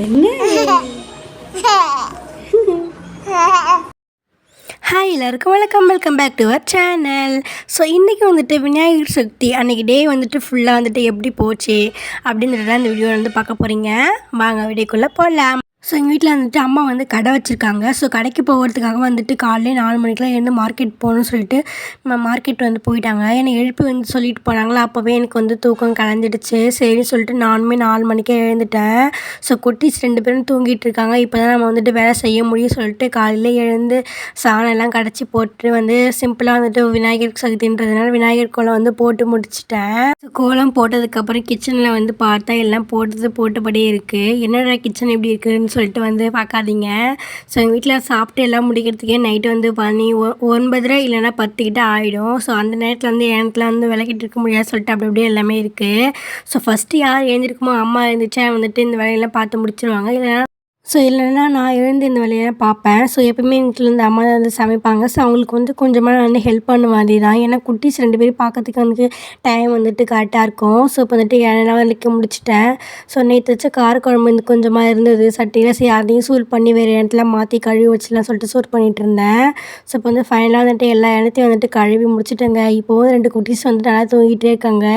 என்ன ஹாய் எல்லாருக்கும் welcome back to our channel. So இன்றைக்கி வந்துட்டு விநாயகர் சதுர்த்தி அன்றைக்கி டே வந்துட்டு ஃபுல்லாக வந்துட்டு எப்படி போச்சு அப்படின்றத இந்த வீடியோ வந்து பார்க்க போகிறீங்க. வாங்க வீடியோக்குள்ளே போகலாம். ஸோ எங்கள் வீட்டில் வந்துட்டு அம்மா வந்து கடை வச்சுருக்காங்க. ஸோ கடைக்கு போகிறதுக்காக வந்துட்டு காலையிலே 4 மணிக்கெலாம் எழுந்து மார்க்கெட் போகணும்னு சொல்லிட்டு மார்க்கெட் வந்து போயிட்டாங்க. என்னை எழுப்பி வந்து சொல்லிட்டு போனாங்களா, அப்போவே எனக்கு வந்து தூக்கம் கலந்துடுச்சு. சரின்னு சொல்லிட்டு நானுமே 4 மணிக்கே எழுந்துட்டேன். ஸோ குட்டீஸ் 2 பேரும் தூங்கிட்டு இருக்காங்க. இப்போ தான் நம்ம வந்துட்டு வேலை செய்ய முடியும் சொல்லிட்டு காலையிலே எழுந்து சாணம்லாம் கடைச்சி போட்டு வந்து சிம்பிளாக வந்துட்டு விநாயகர் சதுர்த்தின்றதுனால விநாயகர் கோலம் வந்து போட்டு முடிச்சிட்டேன். ஸோ கோலம் போட்டதுக்கப்புறம் கிச்சனில் வந்து பார்த்தா எல்லாம் போட்டபடியே இருக்குது. என்னடா கிச்சன் எப்படி இருக்குதுன்னு சொல்லிட்டு வந்து பார்க்காதீங்க. ஸோ எங்கள் வீட்டில் சாப்பிட்டு எல்லாம் முடிக்கிறதுக்கே நைட்டு வந்து 9:30 இல்லைனா 10 கிட்ட ஆகிடும். ஸோ அந்த நேரத்தில் வந்து எனக்கு வந்து விளக்கிட்டு இருக்க முடியாது சொல்லிட்டு அப்படியே எல்லாமே இருக்குது. ஸோ ஃபஸ்ட்டு யார் எழுந்திருக்குமோ அம்மா எழுந்திரிச்சா வந்துட்டு இந்த வேலையெல்லாம் பார்த்து முடிச்சிருவாங்க. இல்லைன்னா நான் எழுந்து இந்த வேலையெல்லாம் பார்ப்பேன். ஸோ எப்பவுமே எங்கள் வீட்டில் வந்து அம்மா தான் வந்து சமைப்பாங்க. ஸோ அவங்களுக்கு வந்து கொஞ்சமாக நான் வந்து ஹெல்ப் பண்ண மாதிரி தான். ஏன்னா குட்டீஸ் 2 பேரும் பார்க்கறதுக்கு வந்து டைம் வந்துட்டு கரெக்டாக இருக்கும். ஸோ இப்போ வந்துட்டு எல்லாம் வேலைக்கு முடிச்சிட்டேன். ஸோ நேற்று வச்ச காரக்குழம்பு வந்து கொஞ்சமாக இருந்தது சட்டியில். சரி அதையும் சூடு பண்ணி வேறு இடத்துல மாற்றி கழுவி வச்சுலாம் சொல்லிட்டு சூடு பண்ணிகிட்டு இருந்தேன். ஸோ இப்போ வந்து ஃபைனலாக வந்துட்டு எல்லா இடத்தையும் வந்துட்டு கழுவி முடிச்சிட்டேங்க. இப்போவும் 2 குட்டீஸ் வந்து நல்லா தூங்கிட்டே இருக்காங்க.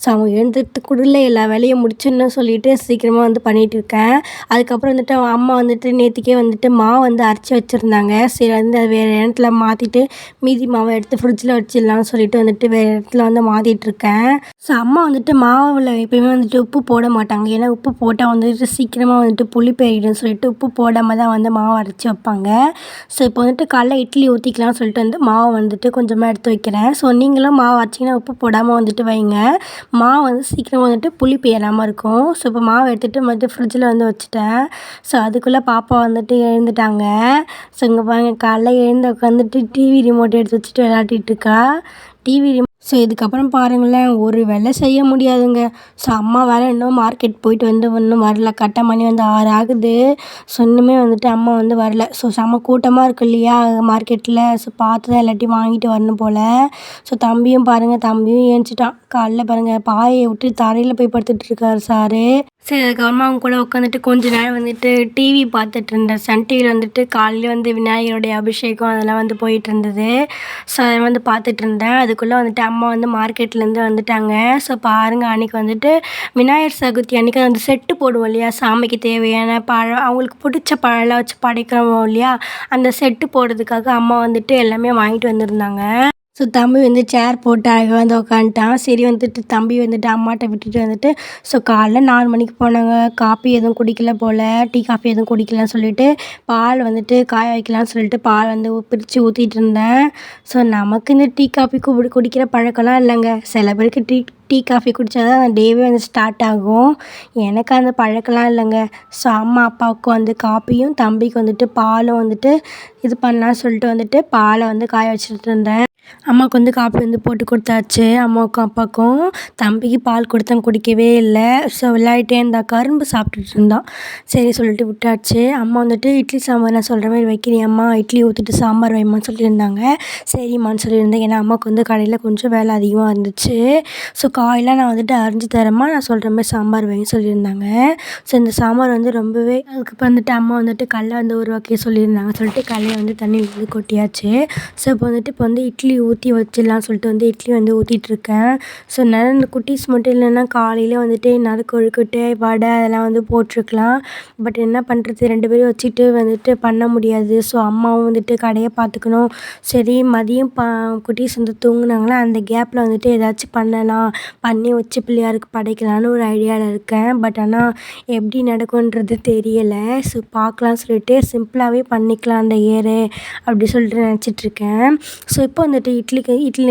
ஸோ அவங்க எழுந்துட்டுக்குள்ளே எல்லா வேலையும் முடிச்சுன்னு சொல்லிட்டு சீக்கிரமாக வந்து பண்ணிகிட்டு இருக்கேன். அதுக்கப்புறம் வந்துட்டு அம்மா வந்துட்டு நேற்றுக்கே வந்துட்டு மாவு வந்து அரைச்சி வச்சுருந்தாங்க. சரி வந்து அது வேறு இடத்துல மாற்றிட்டு மீதி மாவை எடுத்து ஃப்ரிட்ஜில் வச்சிடலாம்னு சொல்லிட்டு வந்துட்டு வேறு இடத்துல வந்து மாற்றிட்டுருக்கேன். ஸோ அம்மா வந்துட்டு மாவில் எப்பயுமே வந்துட்டு உப்பு போட மாட்டாங்க. ஏன்னா உப்பு போட்டால் வந்துட்டு சீக்கிரமாக வந்துட்டு புளி பெருகிடும்னு சொல்லிட்டு உப்பு போடாமல் தான் வந்து மாவு அரைச்சி வைப்பாங்க. ஸோ இப்போ வந்துட்டு காலைல இட்லி ஊற்றிக்கலாம்னு சொல்லிட்டு வந்து மாவு வந்துட்டு கொஞ்சமாக எடுத்து வைக்கிறேன். ஸோ நீங்களும் மாவு அரைச்சிங்கன்னா உப்பு போடாமல் வந்துட்டு வைங்க. மாவு வந்து சீக்கிரமாக வந்துட்டு புளி பெயராமல் இருக்கும். ஸோ இப்போ மாவு எடுத்துகிட்டு மறுபடியும் ஃப்ரிட்ஜில் வந்து வச்சுட்டேன். ஸோ அதுக்குள்ளே பாப்பா வந்துட்டு எழுந்துட்டாங்க. ஸோ இங்கே பாருங்க காலைல எழுந்து உட்காந்துட்டு டிவி ரிமோட் எடுத்து வச்சுட்டு விளையாடிட்டுருக்கா. TV remote. ஸோ இதுக்கப்புறம் பாருங்களேன், ஒரு வேலை செய்ய முடியாதுங்க. ஸோ அம்மா வேறு இன்னும் மார்க்கெட் போயிட்டு வந்து இன்னும் வரல. கரெக்டாக மணி வந்து 6 ஆகுது. ஸோ இன்னுமே வந்துட்டு அம்மா வந்து வரல. ஸோ செம்ம கூட்டமாக இருக்கு இல்லையா மார்க்கெட்டில். ஸோ பார்த்து தான் எல்லாத்தையும் வாங்கிட்டு வரணும் போல். ஸோ தம்பியும் பாருங்கள் ஏஞ்சிட்டான். காலைல பாருங்கள் பாயை விட்டு தரையில் போய் படுத்துட்டு இருக்காரு சாரு. சரி அதுக்கப்புறமா அவங்க கூட உட்காந்துட்டு கொஞ்ச நேரம் வந்துட்டு டிவி பார்த்துட்டு இருந்தேன். சன் டிவியில் வந்துட்டு காலையில் வந்து விநாயகருடைய அபிஷேகம் அதெல்லாம் வந்து போயிட்டு இருந்தது. ஸோ அதை வந்து பார்த்துட்டு இருந்தேன். அதுக்குள்ளே வந்துட்டு அம்மா வந்து மார்க்கெட்லேருந்து வந்துட்டாங்க. ஸோ பாருங்கள் அன்றைக்கி வந்துட்டு விநாயகர் சதுர்த்தி அன்றைக்கி அந்த செட்டு போடுவோம் இல்லையா, சாமிக்கு தேவையான பழம் அவங்களுக்கு பிடிச்ச பழம்லாம் வச்சு படைக்கிறோம் இல்லையா, அந்த செட்டு போடுறதுக்காக அம்மா வந்துட்டு எல்லாமே வாங்கிட்டு வந்திருந்தாங்க. ஸோ தம்பி வந்து சேர் போட்டு அழகாக வந்து உட்காந்துட்டான். சரி வந்துட்டு தம்பி வந்துட்டு அம்மாட்ட விட்டுட்டு வந்துட்டு ஸோ காலைல 4 மணிக்கு போனாங்க. காப்பி எதுவும் குடிக்கல போல், டீ காஃபி எதுவும் குடிக்கலன்னு சொல்லிவிட்டு பால் வந்துட்டு காய வைக்கலான்னு சொல்லிட்டு பால் வந்து பிரித்து ஊற்றிட்டு இருந்தேன். ஸோ நமக்கு இந்த டீ காஃபி குடிக்கிற பழக்கம்லாம் இல்லைங்க. சில பேருக்கு டீ காஃபி குடித்தா தான் அந்த டேவே வந்து ஸ்டார்ட் ஆகும். எனக்கு அந்த பழக்கம்லாம் இல்லைங்க. ஸோ அம்மா அப்பாவுக்கு வந்து காப்பியும் தம்பிக்கு வந்துட்டு பாலும் வந்துட்டு இது பண்ணலான்னு சொல்லிட்டு வந்துட்டு பாலை வந்து காய வச்சுட்டு இருந்தேன். அம்மாவுக்கு வந்து காப்பி வந்து போட்டு கொடுத்தாச்சு. அம்மாவுக்கும் அப்பாவுக்கும். தம்பிக்கு பால் கொடுத்தேன், குடிக்கவே இல்லை. ஸோ விளையாடிட்டே இருந்தா, கரும்பு சாப்பிட்டுட்டு இருந்தான். சரி சொல்லிட்டு விட்டாச்சு. அம்மா வந்துட்டு இட்லி சாம்பார் நான் சொல்கிற மாதிரி வைக்கிறியம்மா, இட்லி ஊற்றிட்டு சாம்பார் வைம்மான்னு சொல்லியிருந்தாங்க. சரிம்மான்னு சொல்லியிருந்தேன். ஏன்னா அம்மாவுக்கு வந்து கடையில் கொஞ்சம் வேலை அதிகமாக இருந்துச்சு. ஸோ காயெல்லாம் நான் வந்துட்டு அரிஞ்சு தரேம்மா, நான் சொல்கிற மாதிரி சாம்பார் வைன்னு சொல்லியிருந்தாங்க. ஸோ இந்த சாம்பார் வந்து ரொம்பவே அதுக்கப்புறம் வந்துட்டு அம்மா வந்துட்டு கடல வந்து உருவாக்கி சொல்லியிருந்தாங்க. சொல்லிட்டு கடலையை வந்து தண்ணியில் வந்து கொட்டியாச்சு. ஸோ இப்போ வந்து இட்லி ஊற்றி வச்சிடலாம்னு சொல்லிட்டு வந்து இட்லி வந்து ஊற்றிட்டுருக்கேன். ஸோ நிறைய இந்த குட்டீஸ் மட்டும் இல்லைன்னா காலையில் வந்துட்டு கொழுக்கட்டை வடை அதெல்லாம் வந்து போட்டிருக்கலாம். பட் என்ன பண்ணுறது, 2 பேரும் வச்சுட்டு வந்துட்டு பண்ண முடியாது. ஸோ அம்மாவும் வந்துட்டு கடையை பார்த்துக்கணும். சரி மதியம் குட்டீஸ் வந்து தூங்குனாங்களா, அந்த கேப்பில் வந்துட்டு ஏதாச்சும் பண்ணலாம், பண்ணி வச்சு பிள்ளையாருக்கு படைக்கலான்னு ஒரு ஐடியாவில் இருக்கேன். பட் ஆனால் எப்படி நடக்கும்ன்றது தெரியலை. ஸோ பார்க்கலான்னு சொல்லிட்டு சிம்பிளாகவே பண்ணிக்கலாம் அந்த அப்படி சொல்லிட்டு நினச்சிட்ருக்கேன். ஸோ இப்போ வந்துட்டு இட்லி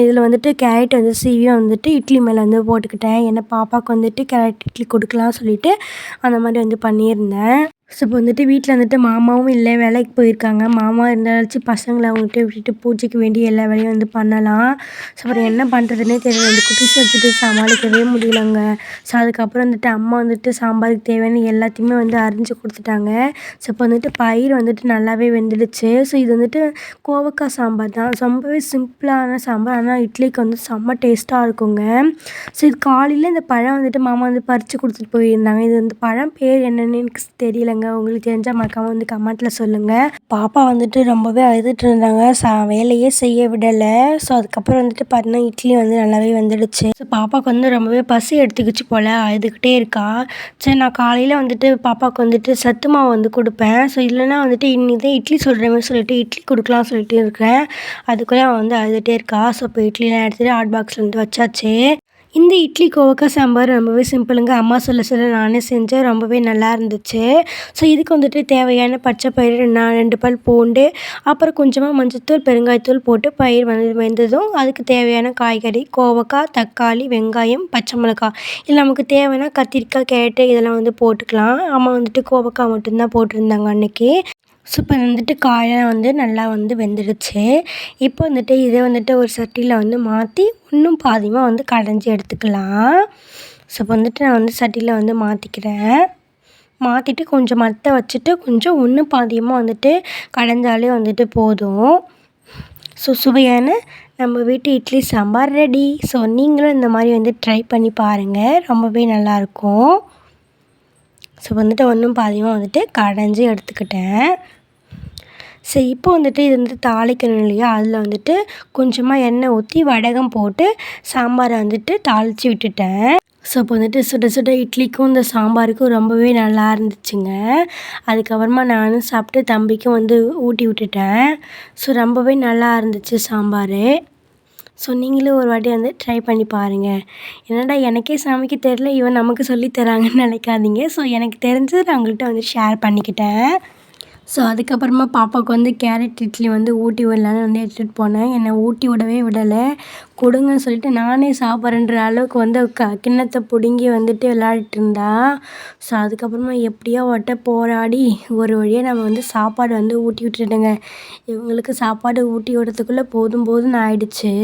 இதில் வந்துட்டு கேரட் வந்து சீவியும் வந்துட்டு இட்லி மேலே வந்து போட்டுக்கிட்டேன். ஏன்னா பாப்பாவுக்கு வந்துட்டு கேரட் இட்லி கொடுக்கலாம்னு சொல்லிட்டு அந்த மாதிரி வந்து பண்ணியிருந்தேன். ஸோ இப்போ வந்துட்டு வீட்டில் வந்துட்டு மாமாவும் இல்லை, வேலைக்கு போயிருக்காங்க. மாமா இருந்தாலாச்சும் பசங்களை அவங்ககிட்ட விட்டுட்டு பூஜைக்கு வேண்டிய எல்லா வேலையும் வந்து பண்ணலாம். ஸோ அப்புறம் என்ன பண்ணுறதுன்னே தெரியல. இந்த குட்டீஸ் வச்சுட்டு சமாளிக்கவே முடியலங்க. ஸோ அதுக்கப்புறம் வந்துட்டு அம்மா வந்துட்டு சாம்பாருக்கு தேவையான எல்லாத்தையுமே வந்து அரிஞ்சு கொடுத்துட்டாங்க. ஸோ இப்போ வந்துட்டு பயிர் வந்துட்டு நல்லாவே வெந்துடுச்சு. ஸோ இது வந்துட்டு கோவக்காய் சாம்பார் தான். ரொம்பவே சிம்பிளான சாம்பார். ஆனால் இட்லிக்கு வந்து செம்ம டேஸ்ட்டாக இருக்குங்க. ஸோ இது காலையில் இந்த பழம் வந்துட்டு மாமா வந்து பறித்து கொடுத்துட்டு போயிருந்தாங்க. இது வந்து பழம் பேர் என்னன்னு எனக்கு தெரியலங்க. உங்களுக்கு தெரிஞ்சால் மறக்காம வந்து கமெண்ட்டில் சொல்லுங்கள். பாப்பா வந்துட்டு ரொம்பவே அழுதுட்டு இருந்தாங்க. வேலையே செய்ய விடலை. ஸோ அதுக்கப்புறம் வந்துட்டு பார்த்தீங்கன்னா இட்லி வந்து நல்லாவே வந்துடுச்சு. ஸோ பாப்பாவுக்கு வந்து ரொம்பவே பசி எடுத்துக்கிச்சு போல், அழுதுகிட்டே இருக்கா. சரி நான் காலையில் வந்துட்டு பாப்பாவுக்கு வந்துட்டு சத்து மாவு வந்து கொடுப்பேன். ஸோ இல்லைன்னா வந்துட்டு இன்னிதே இட்லி சொல்கிறேன்னு சொல்லிட்டு இட்லி கொடுக்கலாம் சொல்லிட்டு இருக்கேன். அதுக்குள்ளே அவன் வந்து அழுதுகிட்டே இருக்கா. ஸோ இப்போ இட்லிலாம் எடுத்துகிட்டு ஹாட் பாக்ஸில் வந்து வச்சாச்சு. இந்த இட்லி கோவக்காய் சாம்பார் ரொம்பவே சிம்பிளுங்க. அம்மா சொல்ல சொல்ல நானே செஞ்சேன். ரொம்பவே நல்லா இருந்துச்சு. ஸோ இதுக்கு வந்துட்டு தேவையான பச்சை பயிறு 2 பல் பூண்டு, அப்புறம் கொஞ்சமாக மஞ்சள்தூள், பெருங்காயத்தூள் போட்டு பயிர் வந்து வெந்ததும் அதுக்கு தேவையான காய்கறி கோவக்காய், தக்காளி, வெங்காயம், பச்சை மிளகாய், இல்லை நமக்கு தேவைன்னா கத்திரிக்காய், கேரட்டு இதெல்லாம் வந்து போட்டுக்கலாம். அம்மா வந்துட்டு கோவக்காய் மட்டும்தான் போட்டிருந்தாங்க அன்றைக்கி. ஸோ இப்போ வந்துட்டு காயெல்லாம் வந்து நல்லா வந்து வெந்துடுச்சு. இப்போ வந்துட்டு இதை வந்துட்டு ஒரு சட்டியில் வந்து மாற்றி இன்னும் பாதியமாக வந்து கடைஞ்சி எடுத்துக்கலாம். ஸோ இப்போ வந்துட்டு நான் வந்து சட்டியில் வந்து மாற்றிக்கிறேன். மாற்றிட்டு கொஞ்சம் மத்த வச்சுட்டு கொஞ்சம் ஒன்று பாதியமாக வந்துட்டு கடைஞ்சாலே வந்துட்டு போதும். ஸோ சுவையான நம்ம வீட்டு இட்லி சாம்பார் ரெடி. ஸோ நீங்களும் இந்த மாதிரி வந்து ட்ரை பண்ணி பாருங்கள். ரொம்பவே நல்லாயிருக்கும். ஸோ வந்துட்டு ஒன்றும் பாதியமாக வந்துட்டு கடைஞ்சி எடுத்துக்கிட்டேன். ஸோ இப்போ வந்துட்டு இது வந்து தாளிக்கணும் இல்லையா, அதில் வந்துட்டு கொஞ்சமாக எண்ணெய் ஊற்றி வடகம் போட்டு சாம்பாரை வந்துட்டு தாளித்து விட்டுட்டேன். ஸோ இப்போ வந்துட்டு சுட சுட இட்லிக்கும் இந்த சாம்பாருக்கும் ரொம்பவே நல்லா இருந்துச்சுங்க. அதுக்கப்புறமா நானும் சாப்பிட்டு தம்பிக்கும் வந்து ஊட்டி விட்டுட்டேன். ஸோ ரொம்பவே நல்லா இருந்துச்சு சாம்பார். ஸோ நீங்களும் ஒரு வாட்டி வந்து ட்ரை பண்ணி பாருங்கள். என்னடா எனக்கே சமைக்க தெரியல, இவன் நமக்கு சொல்லி தராங்கன்னு நினைக்காதீங்க. ஸோ எனக்கு தெரிஞ்சது நான் உங்கள்கிட்ட வந்து ஷேர் பண்ணிக்கிட்டேன். ஸோ அதுக்கப்புறமா பாப்பாவுக்கு வந்து கேரட் இட்லி வந்து ஊட்டி விடலான்னு வந்து எடுத்துகிட்டு போனேன். என்னை ஊட்டி விடவே விடலை. கொடுங்கன்னு சொல்லிட்டு நானே சாப்பிட்றேன்ற அளவுக்கு வந்து கிண்ணத்தை பிடுங்கி வந்துட்டு விளையாடிட்டு இருந்தா. ஸோ அதுக்கப்புறமா எப்படியோ போராடி ஒரு வழியாக நம்ம வந்து சாப்பாடு வந்து ஊட்டி விட்டுட்டேங்க. இவங்களுக்கு சாப்பாடு ஊட்டி விடுறதுக்குள்ளே போதும் போதும்னு ஆயிடுச்சு.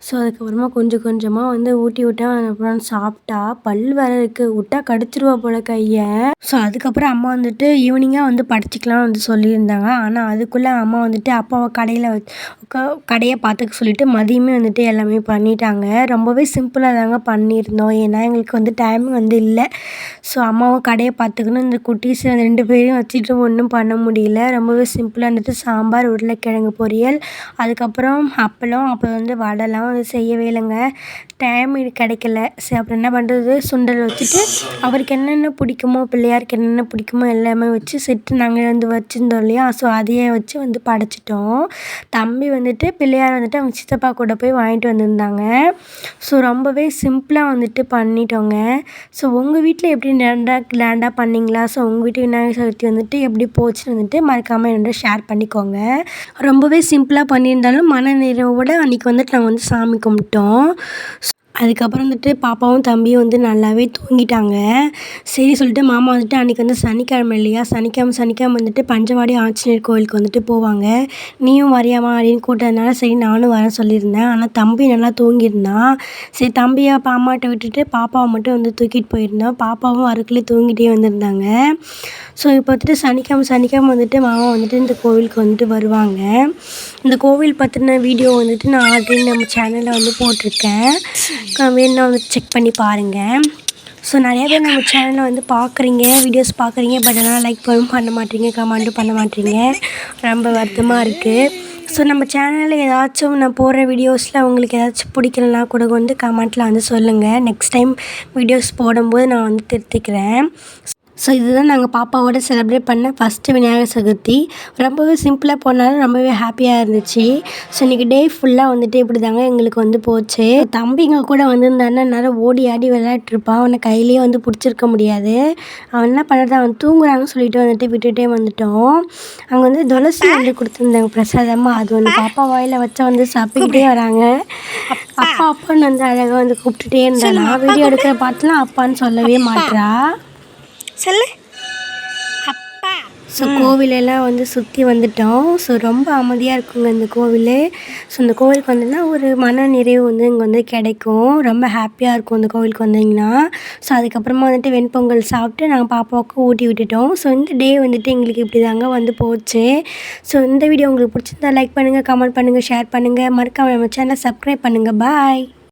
ஸோ அதுக்கப்புறமா கொஞ்சம் கொஞ்சமாக வந்து ஊட்டி விட்டேன். அப்புறம் சாப்பிட்டா பல் வேறு இருக்குது, விட்டா கடிச்சிருவா போல் கையை. ஸோ அதுக்கப்புறம் அம்மா வந்துட்டு ஈவினிங்காக வந்து படிச்சிக்கலாம் வந்து சொல்லியிருந்தாங்க. ஆனால் அதுக்குள்ளே அம்மா வந்துட்டு அப்பாவை கடையை பார்த்துக்க சொல்லிவிட்டு மதியமே வந்துட்டு எல்லாமே பண்ணிட்டாங்க. ரொம்பவே சிம்பிளாக தாங்க பண்ணியிருந்தோம். ஏன்னா எங்களுக்கு வந்து டைம் வந்து இல்லை. ஸோ அம்மாவும் கடையை பார்த்துக்கணும், இந்த குட்டீஸ் 2 பேரையும் வச்சுட்டு ஒன்றும் பண்ண முடியல. ரொம்பவே சிம்பிளாக இருந்துட்டு சாம்பார், உருளைக்கிழங்கு பொரியல், அதுக்கப்புறம் அப்பளம், அப்புறம் வந்து வடைலாம் வந்து செய்யவே இல்லைங்க. டைம் கிடைக்கல. சரி அப்புறம் என்ன பண்ணுறது, சுண்டல் வச்சுட்டு அவருக்கு என்னென்ன பிடிக்குமோ, பிள்ளையாருக்கு என்னென்ன பிடிக்குமோ எல்லாமே வச்சு செட்டு நாங்கள் வந்து வச்சுருந்தோம் இல்லையா. ஸோ அதையே வச்சு வந்து படைச்சிட்டோம். தம்பி வந்துட்டு பிள்ளையார் வந்துட்டு அவங்க சித்தப்பா கூட போய் வாங்கிட்டு வந்திருந்தாங்க. ஸோ ரொம்பவே சிம்பிளாக வந்துட்டு பண்ணிட்டோங்க. ஸோ உங்கள் வீட்டில் எப்படி கிராண்டாக பண்ணிங்களா? ஸோ உங்கள் வீட்டு விநாயகர் சதுர்த்தி வந்துட்டு எப்படி போச்சுன்னு வந்துட்டு மறக்காமல் என்னோட ஷேர் பண்ணிக்கோங்க. ரொம்பவே சிம்பிளாக பண்ணியிருந்தாலும் மன நிறைவோட அன்றைக்கி வந்துட்டு நாங்கள் வந்து சாமி கும்பிட்டோம். அதுக்கப்புறம் வந்துட்டு பாப்பாவும் தம்பியும் வந்து நல்லாவே தூங்கிட்டாங்க. சரி சொல்லிட்டு மாமா வந்துட்டு அன்றைக்கி வந்து சனிக்கிழமை இல்லையா, சனிக்கிழமை வந்துட்டு பஞ்சவாடி ஆஞ்சநேயர் கோவிலுக்கு வந்துட்டு போவாங்க. நீயும் வரியாமா அப்படின்னு கூட்டதுனால சரி நானும் வரேன் சொல்லியிருந்தேன். ஆனால் தம்பி நல்லா தூங்கியிருந்தான். சரி தம்பியை அம்மாட்ட விட்டுட்டு பாப்பாவை மட்டும் வந்து தூக்கிட்டு போயிருந்தோம். பாப்பாவும் வரக்குள்ளே தூங்கிட்டே வந்திருந்தாங்க. ஸோ இப்போ வந்துட்டு சனிக்கிழமை வந்துட்டு மாமா வந்துட்டு இந்த கோவிலுக்கு வந்துட்டு வருவாங்க. இந்த கோவில் பற்றின வீடியோ வந்துட்டு நான் ஆல்ரெடி நம்ம சேனலில் வந்து போட்டிருக்கேன். வேணும்னா வந்து செக் பண்ணி பாருங்கள். ஸோ நிறையா பேர் நம்ம சேனலில் வந்து பார்க்குறீங்க, வீடியோஸ் பார்க்குறீங்க, பட் ஆனால் லைக் பண்ண மாட்டீங்க, கமெண்ட்டும் பண்ண மாட்டீங்க. ரொம்ப வருத்தமாக இருக்குது. ஸோ நம்ம சேனலில் ஏதாச்சும் நான் போடுற வீடியோஸில் உங்களுக்கு ஏதாச்சும் பிடிக்கலனா கூட வந்து கமெண்ட்டில் வந்து சொல்லுங்கள். நெக்ஸ்ட் டைம் வீடியோஸ் போடும்போது நான் வந்து திருத்திக்கிறேன். ஸோ இதுதான் நாங்கள் பாப்பாவோட செலிப்ரேட் பண்ண ஃபஸ்ட்டு விநாயகர் சதுர்த்தி. ரொம்பவே சிம்பிளாக போனாலும் ரொம்பவே ஹாப்பியாக இருந்துச்சு. ஸோ இன்றைக்கி டே ஃபுல்லாக வந்துட்டு இப்படி தாங்க எங்களுக்கு வந்து போச்சு. தம்பிங்க கூட வந்திருந்தாருன்னா என்னால் ஓடி ஆடி விளையாட்டுருப்பான். அவனை கையிலேயே வந்து பிடிச்சிருக்க முடியாது. அவன் என்ன பண்ணுறது, அவன் தூங்குறான்னு சொல்லிட்டு வந்துட்டு விட்டுட்டே வந்துட்டோம். அங்கே வந்து துளசி வந்து கொடுத்துருந்தாங்க பிரசாதமாக. அது வந்து பாப்பா வாயில் வச்சா வந்து சாப்பிட்டுக்கிட்டே வராங்க. அப்பா அப்பான்னு வந்து அழகாக வந்து கூப்பிட்டுட்டே இருந்தா. நான் வீடியோ எடுக்கிற பார்த்துலாம் அப்பான்னு சொல்லவே மாட்டா. சொல்லு அப்பா. ஸோ கோவிலெல்லாம் வந்து சுற்றி வந்துட்டோம். ஸோ ரொம்ப அமைதியாக இருக்குங்க இந்த கோவில். ஸோ இந்த கோவிலுக்கு வந்தீங்கன்னா ஒரு மன நிறைவு வந்து இங்கே வந்து கிடைக்கும். ரொம்ப ஹாப்பியாக இருக்கும் இந்த கோவிலுக்கு வந்தீங்கன்னா. ஸோ அதுக்கப்புறமா வந்துட்டு வெண்பொங்கல் சாப்பிட்டு நாங்கள் பாப்பாவுக்கு ஊட்டி விட்டுட்டோம். ஸோ இந்த டே வந்துட்டு எங்களுக்கு இப்படி தாங்க வந்து போச்சு. ஸோ இந்த வீடியோ உங்களுக்கு பிடிச்சிருந்தா லைக் பண்ணுங்கள், கமெண்ட் பண்ணுங்கள், ஷேர் பண்ணுங்கள். மறக்காம நம்ம சேனலை சப்ஸ்கிரைப் பண்ணுங்கள். பாய்.